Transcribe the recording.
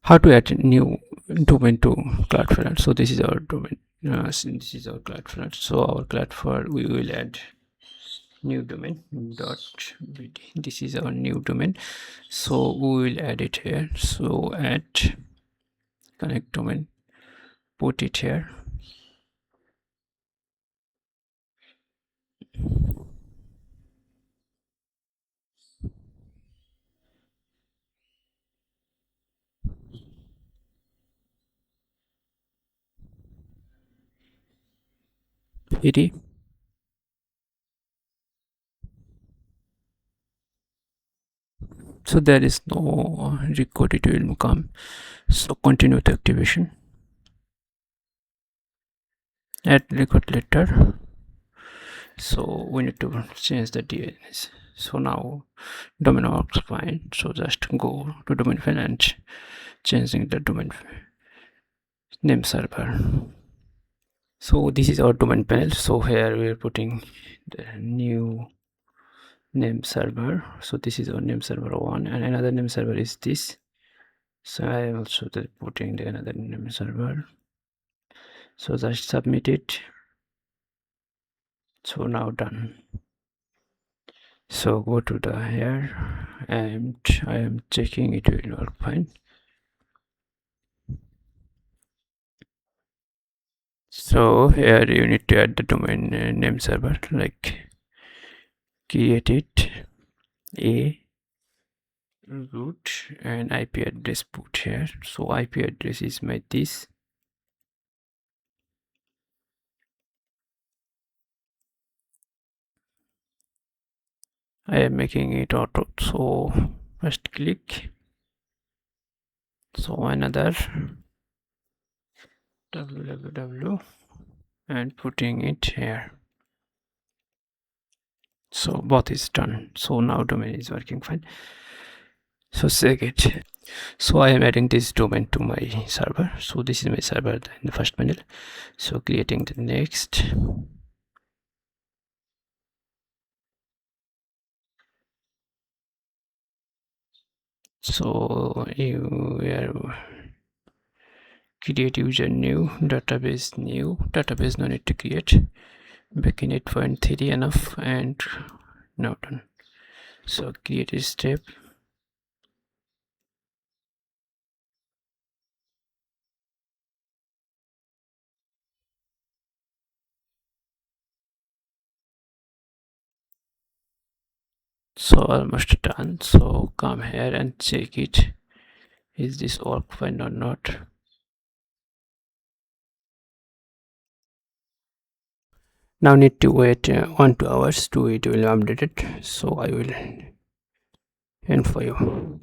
How to add a new domain to Cloudflare. So this is our domain. This is our Cloudflare. So our Cloudflare, we will add new domain dot bd. This is our new domain. So we will add it here. So add connect domain, put it here. Bd. So there is no record, it will come. So continue the activation. Add record letter. So we need to change the DNS. So now domain works fine. So just go to domain file and changing the domain name server. So this is our domain panel. So here we are putting the new name server. So this is our name server 1, and another name server is this. So I am also putting the another name server. So just submit it. So now done. So go to the here, and I am checking it will work fine. So here you need to add the domain name server, like create it, a root and IP address put here. So IP address is my this. I am making it auto. So first click. So another www and putting it here. So both is done. So now domain is working fine. So save it. So I am adding this domain to my server. So this is my server in the first panel. So creating the next. So you create user new, database new, database no need to create, backend 8.3 enough, and now done. So create a step. So almost done. So come here and check it. Is this work fine or not? Now need to wait 1-2 hours to it will update it. So I will end for you.